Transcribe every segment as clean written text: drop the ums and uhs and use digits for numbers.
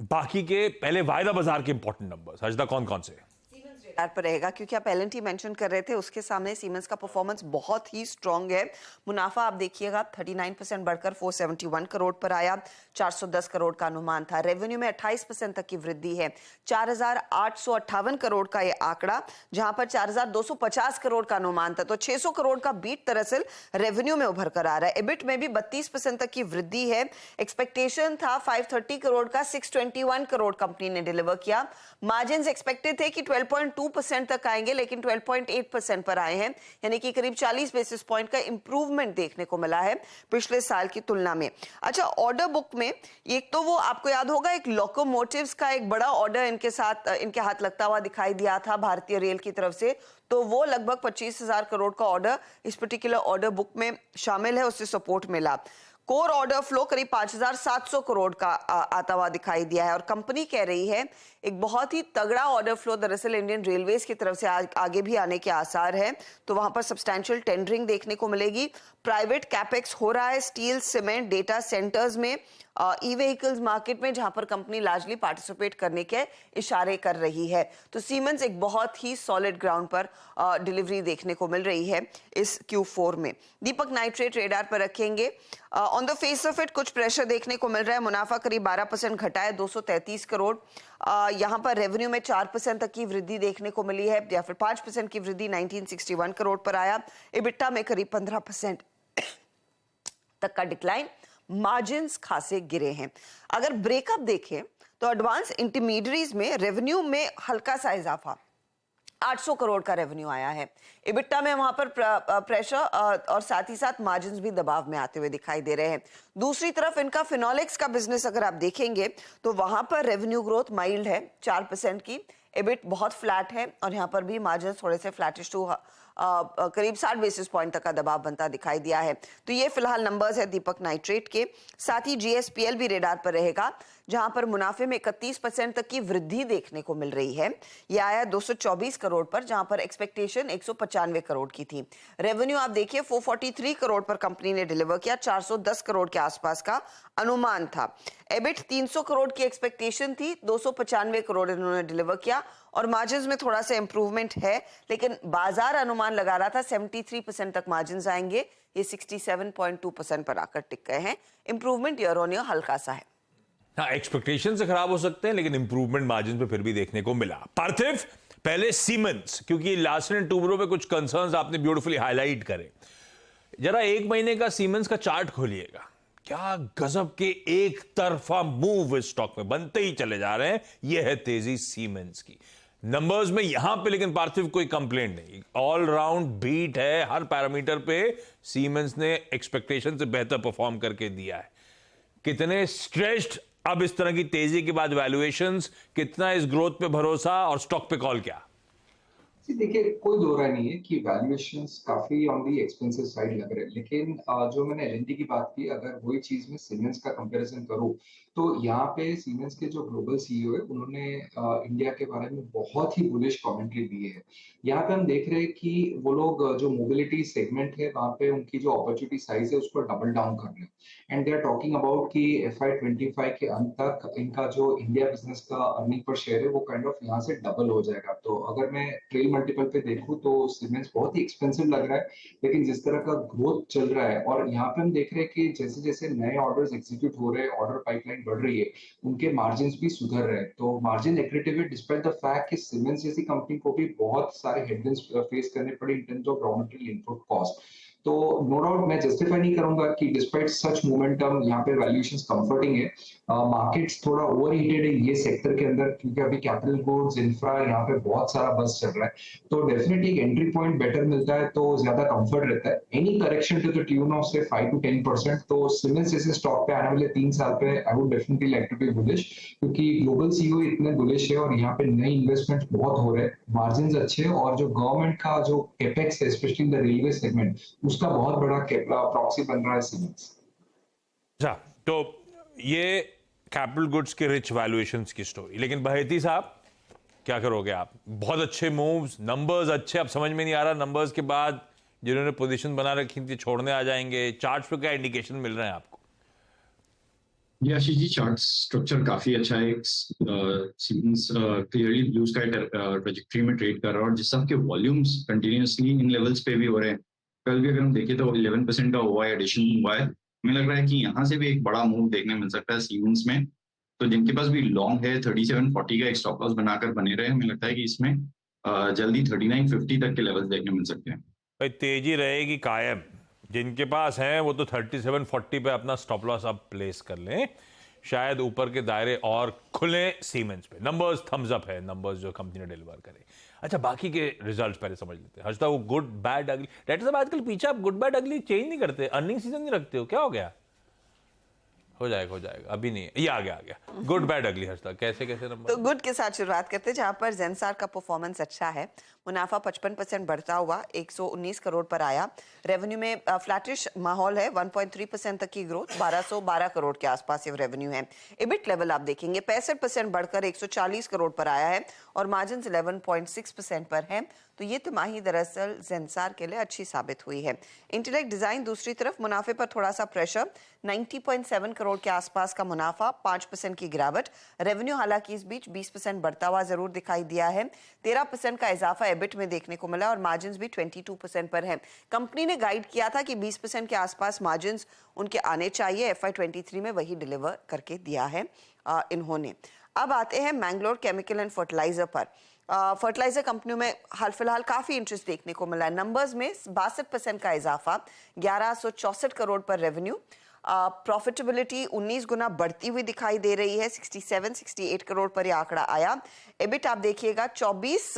बाकी के पहले वायदा बाजार के इंपॉर्टेंट नंबर्स हजदा कौन कौन से? रडार पर रहेगा क्योंकि आप एलएनटी मेंशन कर रहे थे, उसके सामने सीमेंस का परफॉर्मेंस बहुत ही स्ट्रांग है। मुनाफा आप देखिएगा 39% बढ़कर 471 करोड़ पर आया, 410 करोड़ का अनुमान था। रेवेन्यू में 28% तक की वृद्धि है, 4,858 करोड़ का ये आंकड़ा, जहां पर 4,250 करोड़ का अनुमान था। तो 600 करोड़ का बीट दरअसल रेवेन्यू में उभर कर आ रहा है। एबिट में भी 32% तक की वृद्धि है। एक्सपेक्टेशन था 530 करोड़ का, 621 करोड़ कंपनी ने डिलीवर किया। मार्जिन एक्सपेक्टेड थे कि 12.2% तक आएंगे, लेकिन 12.8% पर आए हैं, यानी कि करीब 40 बेसिस पॉइंट का इंप्रूवमेंट देखने को मिला है पिछले साल की तुलना में। अच्छा, ऑर्डर बुक में एक तो वो आपको याद होगा, एक लोकोमोटिव्स का एक बड़ा ऑर्डर इनके हाथ लगता हुआ दिखाई दिया था भारतीय रेल की तरफ से, तो वो लगभग 25,000 करोड़ का ऑर्डर इस पर्टिकुलर ऑर्डर बुक में शामिल है, उससे सपोर्ट मिला। कोर ऑर्डर फ्लो करीब 5,700 करोड़ का आता हुआ दिखाई दिया है, और कंपनी कह रही है एक बहुत ही तगड़ा ऑर्डर फ्लो दरअसल इंडियन रेलवेज की तरफ से आगे भी आने के आसार है। तो वहां पर सब्सटैंशियल टेंडरिंग देखने को मिलेगी। प्राइवेट कैपेक्स हो रहा है स्टील, सीमेंट, डेटा सेंटर्स में, ई व्हीकल्स मार्केट में, जहां पर कंपनी लार्जली पार्टिसिपेट करने के इशारे कर रही है। तो सीमेंस एक बहुत ही सॉलिड ग्राउंड पर डिलीवरी देखने को मिल रही है इस Q4 में। दीपक नाइट्रेट रेडार पर रखेंगे। On the face of it कुछ प्रेशर देखने को मिल रहा है। मुनाफा करीब 12% घटा है, 233 करोड़। यहां पर रेवेन्यू में 4% तक की वृद्धि देखने को मिली है, या फिर 5% की वृद्धि 1961 करोड़ पर आया। इबिट्टा में करीब 15% तक का डिक्लाइन। मार्जिन्स खासे गिरे हैं। अगर ब्रेकअप देखें तो एडवांस इंटरमीडियरीज में रेवेन्यू में हल्का सा इजाफा, 800 करोड़ का रेवेन्यू आया है। इबिट्टा में वहां पर प्रेशर और साथ ही साथ मार्जिन्स भी दबाव में आते हुए दिखाई दे रहे हैं। दूसरी तरफ इनका फिनोलेक्स का बिजनेस अगर आप देखेंगे तो वहां पर रेवेन्यू ग्रोथ माइल्ड है 4% की, एबिट बहुत फ्लैट है, और यहां पर भी मार्जिन थोड़े से फ्लैटिश टू करीब 60 बेसिस पॉइंट तक का दबाव बनता दिखाई दिया है। तो ये फिलहाल नंबर्स है दीपक नाइट्रेट के। साथ ही जीएसपीएल भी रेडार पर रहेगा, जहां पर मुनाफे में 31% तक की वृद्धि देखने को मिल रही है। यह आया 224 करोड़ पर, जहां पर एक्सपेक्टेशन 195 करोड़ की थी। रेवेन्यू आप देखिए 443 करोड़ पर कंपनी ने डिलीवर किया, 410 करोड़ के आसपास का अनुमान था। एबिट 300 करोड़ की एक्सपेक्टेशन थी, 295 करोड़ इन्होंने डिलीवर किया, और मार्जिन में थोड़ा सा इंप्रूवमेंट है, लेकिन बाजार अनुमान लगा रहा था 73% तक मार्जिन आएंगे, ये 67.2% पर आकर टिक गए हैं। इंप्रूवमेंट ईयर ऑन ईयर हल्का सा है। हाँ, एक्सपेक्टेशन से खराब हो सकते हैं, लेकिन इंप्रूवमेंट मार्जिन पे फिर भी देखने को मिला। पार्थिव, पहले सीमेंस, क्योंकि लास्ट एंड टूबरो पे कुछ कंसर्न्स आपने ब्यूटीफुली हाईलाइट करे। जरा एक महीने का सीमेंस का चार्ट खोलिएगा, क्या गजब के एक तरफा मूव इस स्टॉक में बनते ही चले जा रहे हैं। यह है तेजी सीमेंस की नंबर्स में यहां पे। लेकिन पार्थिव कोई कंप्लेंट नहीं, ऑल राउंड बीट है हर पैरामीटर पे। सीमेंस ने एक्सपेक्टेशन से बेहतर परफॉर्म करके दिया है। कितने स्ट्रेस्ड अब इस तरह की तेजी के बाद वैल्यूएशंस, कितना इस ग्रोथ पे भरोसा, और स्टॉक पे कॉल क्या? देखिए, कोई दो राय नहीं है कि वैल्यूएशंस काफी ऑन दी एक्सपेंसिव साइड लग रहे हैं, लेकिन जो मैंने एलएनटी की बात की, अगर वही चीज में सीमेंस का कंपैरिजन करूं तो यहाँ पे सीमेंस के जो ग्लोबल सीईओ है उन्होंने इंडिया के बारे में बहुत ही बुलिश कमेंट्री दी है। यहाँ पे हम देख रहे हैं कि वो लोग जो मोबिलिटी सेगमेंट है वहां पे उनकी जो अपॉर्चुनिटी साइज है उसको डबल डाउन कर रहे हैं, and they are talking about कि FY25 के अंत तक इनका जो इंडिया बिजनेस का अर्निंग पर शेयर है वो काइंड ऑफ यहाँ से डबल हो जाएगा। तो अगर मैं ट्रेल मल्टीपल पे देखूं तो सीमेंस बहुत ही एक्सपेंसिव लग रहा है, लेकिन जिस तरह का ग्रोथ चल रहा है, और यहाँ पे हम देख रहे हैं कि जैसे जैसे नए ऑर्डर्स एग्जीक्यूट हो रहे हैं, ऑर्डर पाइपलाइन बढ़ रही है, उनके मार्जिन भी सुधर रहे हैं। तो मार्जिन एक्रेटिव है, डिस्पाइट द फैक्ट कि सीमेंस जैसी कंपनी को भी बहुत सारे हेडविंड्स फेस करने पड़े in terms of raw material input cost. तो नो डाउट मैं जस्टिफाई नहीं करूंगा कि डिस्पाइट सच मोमेंटम यहाँ पे वैल्यूएशंस कंफर्टिंग है। मार्केट्स थोड़ा ओवर हीटेड है ये सेक्टर के अंदर, क्योंकि अभी कैपिटल गुड्स, इंफ्रा, यहाँ पे बहुत सारा बस चल रहा है। तो डेफिनेटली एक एंट्री पॉइंट बेटर मिलता है तो ज्यादा कंफर्ट रहता है। Any correction to the tune of से 5 to 10%, तो सीमेंस जैसे स्टॉक पे आने वाले 3 साल पे I would definitely like to be bullish, क्योंकि ग्लोबल सीईओ इतने बुलिश है और यहाँ पे नई इन्वेस्टमेंट बहुत हो रहे हैं, मार्जिन अच्छे हैं, और जो गवर्नमेंट का जो कैपेक्स है specially in the railway segment, उसका बहुत बड़ा प्रॉक्सी बन रहा है सीमेंस। अच्छा, तो ये कैपिटल गुड्स के रिच वैल्यूएशंस की स्टोरी। लेकिन बहेती साहब, क्या करोगे आप? बहुत अच्छे मूव्स, नंबर्स अच्छे, अब समझ में नहीं आ रहा नंबर्स के बाद जिन्होंने पोजीशन बना रखी थी छोड़ने आ जाएंगे। चार्ट्स पे क्या इंडिकेशन मिल रहे हैं आपको? जी आशीष जी, चार्ट स्ट्रक्चर काफी अच्छा है। Siemens clearly blue sky trajectory में ट्रेड कर रहा है, और जिस हिसाब के वॉल्यूम्स कंटिन्यूअसली इन लेवल्स पे भी हो रहे हैं, कल भी अगर हम देखें तो 11% का ओवाई एडिशन हुआ है। हमें लग रहा है कि यहाँ से भी एक बड़ा मूव देखने मिल सकता है सीमेंस में। तो जिनके पास भी लॉन्ग है 3740 का एक स्टॉप लॉस बनाकर बने रहे, हमें लगता है कि इसमें जल्दी 3950 तक के लेवल्स देखने मिल सकते हैं। भाई तेजी रहेगी कायम। जिनके पास है वो तो 3740 पे अपना स्टॉप लॉस अब प्लेस कर लें। शायद ऊपर के दायरे और खुले सीमेंस पे। नंबर्स थम्स अप है, नंबर्स जो कंपनी ने डिलीवर करे। अच्छा, बाकी के रिजल्ट्स पहले समझ लेते हैं। हर्षदा, वो गुड बैड अगली डेटा साहब आजकल पीछे आप गुड बैड अगली चेंज नहीं करते, अर्निंग सीजन नहीं रखते हो, क्या हो गया? हो जाएगा अभी नहीं है, ये आ गया गुड बैड अगली। हर्षदा, कैसे नंबर? तो गुड के साथ शुरुआत करते हैं, जहां पर जेंसार का परफॉर्मेंस अच्छा है। मुनाफा 55% बढ़ता हुआ 119 करोड़ पर आया। रेवेन्यू में फ्लैटिश माहौल है, 1.3% तक की ग्रोथ, 1212 करोड़ के आसपास ये रेवेन्यू है। इबिट लेवल आप देखेंगे 65% बढ़कर 140 करोड़ पर आया है और मार्जिन 11.6% पर है। तो ये तिमाही दरअसल जेंसार के लिए अच्छी साबित हुई है। इंटेलेक्ट डिजाइन दूसरी तरफ मुनाफे पर थोड़ा सा प्रेशर, 90.7 करोड़ के आसपास का मुनाफा, 5% की गिरावट। रेवेन्यू हालांकि इस बीच 20% बढ़ता हुआ जरूर दिखाई दिया है। 13% का इजाफा एबिट में देखने को मिला और मार्जिन भी 22% पर है। कंपनी ने गाइड किया था कि 20% के आसपास मार्जिन उनके आने चाहिए। FY23 में वही डिलीवर करके दिया है इन्होंने। अब आते हैं मैंगलोर केमिकल एंड फर्टिलाइजर पर। फर्टिलाइजर कंपनियों में हाल फिलहाल काफी इंटरेस्ट देखने को मिला है। नंबर्स में 62% का इजाफा, 1164 करोड़ पर रेवेन्यू। प्रॉफिटेबिलिटी 19 गुना बढ़ती हुई दिखाई दे रही है, 67-68 करोड़ पर यह आंकड़ा आया। एबिट आप देखिएगा 24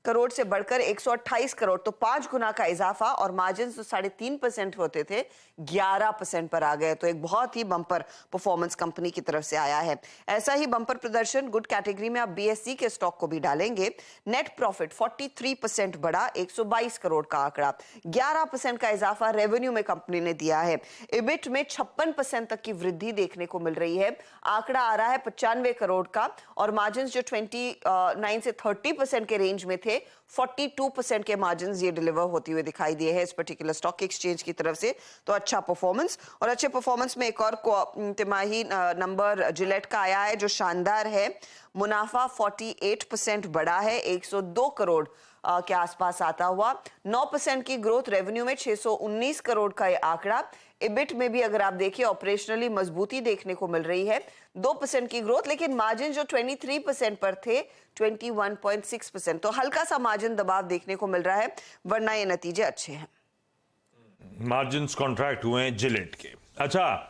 करोड़ से बढ़कर 128 करोड़, तो 5 गुना का इजाफा, और मार्जिन तो 3.5% होते थे 11% पर आ गए। तो एक बहुत ही बम्पर परफॉर्मेंस कंपनी की तरफ से आया है। ऐसा ही बम्पर प्रदर्शन गुड कैटेगरी में आप BSE के स्टॉक को भी डालेंगे। नेट प्रॉफिट 43% बढ़ा, 122 करोड़ का आंकड़ा, 11% का इजाफा रेवेन्यू में कंपनी ने दिया है। इबिट में 56% तक की वृद्धि देखने को मिल रही है, आंकड़ा आ रहा है 95 करोड़ का, और मार्जिन जो 29 से 30% के रेंज में थे, 42% के मार्जिन्स ये डिलीवर होती हुई दिखाई दिए हैं इस पर्टिकुलर स्टॉक एक्सचेंज की तरफ से। तो अच्छा परफॉर्मेंस, और अच्छे परफॉर्मेंस में एक और तिमाही नंबर जिलेट का आया है जो शानदार है। मुनाफा 48% बढ़ा है, 102 करोड़ के आसपास आता हुआ, 9% की ग्रोथ, रेवेन्यू में 619 करोड़ का ये आंकड़ा। इबिट में भी अगर आप देखिए ऑपरेशनली मजबूती देखने को मिल रही है, 2% की ग्रोथ, लेकिन मार्जिन जो 23% पर थे 21.6%, तो हल्का सा मार्जिन दबाव देखने को मिल रहा है, वरना ये नतीजे अच्छे हैं। मार्जिन कॉन्ट्रैक्ट हुए हैं जिलेट के। अच्छा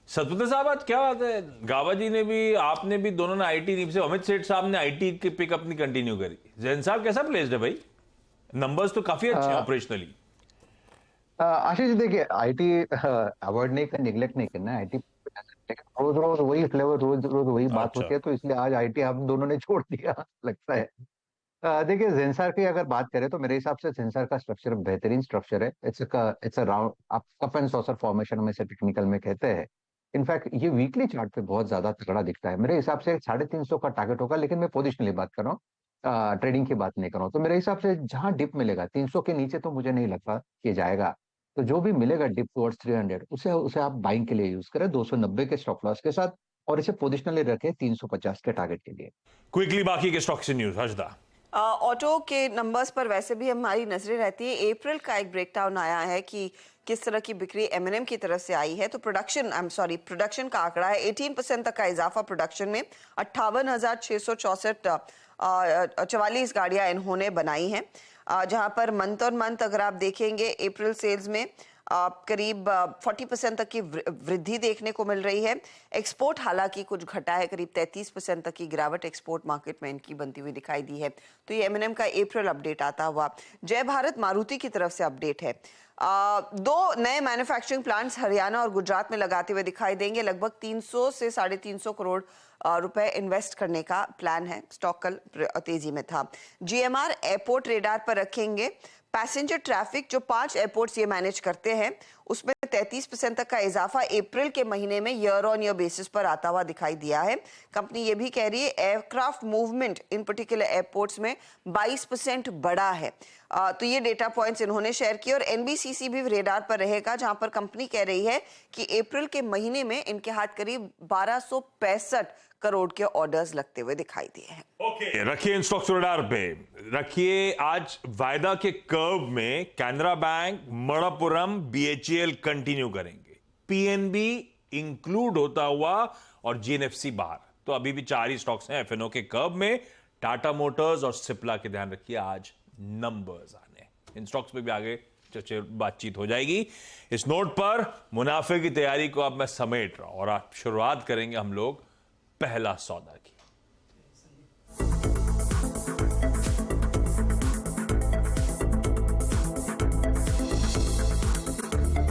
सतपुत्र साहब, आज क्या बात है, गाबा जी ने भी, आपने भी, दोनों ने आईटी नीम से, अमित सेठ साहब ने आईटी की पिक अपनी कंटिन्यू करी। जैन साहब कैसा प्लेस्ड है भाई? नंबर्स तो काफी अच्छे हैं ऑपरेशनली। आशीष जी, देखिए आईटी अवॉइड नहीं करना, निगलेक्ट नहीं करना है आईटी, लेकिन रोज रोज वही फ्लेवर, रोज रोज वही बात अच्छा। होती है, तो इसलिए आज आईटी हम दोनों ने छोड़ दिया लगता है। देखिए जेंसार की अगर बात करें तो मेरे हिसाब से जेंसार का स्ट्रक्चर बेहतरीन स्ट्रक्चर है। इट्स अ राउंड, आप कप एंड सॉसर फॉर्मेशन में से टेक्निकल में कहते हैं। इनफैक्ट ये वीकली चार्ट पे बहुत ज्यादा तगड़ा दिखता है। मेरे हिसाब से 350 का टारगेट होगा, लेकिन मैं पोजिशनली बात कर रहा हूँ, ट्रेडिंग की बात नहीं कर रहा हूँ। तो मेरे हिसाब से जहां डिप मिलेगा 300 के नीचे तो मुझे नहीं लगता कि जाएगा। तो जो भी मिलेगा डिप टुवर्ड्स 300, उसे उसे आप बाइंग के लिए यूज करें 290 के स्टॉप लॉस के साथ, और इसे पोजिशनली रखें 350 के टारगेट के लिए। क्विकली बाकी के स्टॉक से न्यूज। हर्षदा, ऑटो के नंबर्स पर वैसे भी हमारी नजरें रहती है। अप्रैल का एक ब्रेकडाउन आया है कि किस तरह की बिक्री M&M की तरफ से आई है। तो प्रोडक्शन का आंकड़ा है 18% तक का इजाफा प्रोडक्शन में, 58,664 44 गाड़ियां इन्होंने बनाई हैं, जहां पर मंथ ऑन मंथ अगर आप देखेंगे अप्रैल सेल्स में करीब 40% तक की वृद्धि देखने को मिल रही है। एक्सपोर्ट हालांकि कुछ घटा है, करीब 33% तक की गिरावट एक्सपोर्ट मार्केट में इनकी बनती हुई दिखाई दी है। तो ये M&M का अप्रैल अपडेट आता हुआ। जय भारत मारुति की तरफ से अपडेट है, 2 नए मैन्युफैक्चरिंग प्लांट्स हरियाणा और गुजरात में लगाते हुए दिखाई देंगे। लगभग 300 से 350 करोड़ रुपए इन्वेस्ट करने का प्लान है। स्टॉक कल तेजी में था। GMR एयरपोर्ट रेडार पर रखेंगे, पैसेंजर ट्रैफिक जो 5 एयरपोर्ट्स ये मैनेज करते हैं उसमें 33% तक का इजाफा अप्रैल के महीने में ईयर ऑन ईयर बेसिस पर आता हुआ दिखाई दिया है। कंपनी ये भी कह रही है aircraft movement in particular airports में 22% बढ़ा है। तो ये डेटा पॉइंट्स इन्होंने शेयर किए और एनबीसीसी भी रेडार पर रहेगा, जहां पर कंपनी कह रही है कि अप्रैल के महीने में इनके हाथ करीब 1265 करोड़ के ऑर्डर्स लगते हुए दिखाई दिए हैं। ओके, रखिए इन स्टॉक्स रडार पे। रखिए आज वायदा के कर्व में Canara bank, Manappuram, BHEL continue करेंगे, पीएनबी इंक्लूड होता हुआ और जीएनएफसी बाहर। तो अभी भी 4 ही स्टॉक्स हैं एफएनओ के कर्व में। टाटा मोटर्स और सिप्ला के ध्यान रखिए, आज नंबर्स आने। इन स्टॉक्स पे भी आगे बातचीत हो जाएगी। इस नोट पर मुनाफे की तैयारी को अब मैं समेट रहा हूं और आप शुरुआत करेंगे हम लोग पहला सौदा की।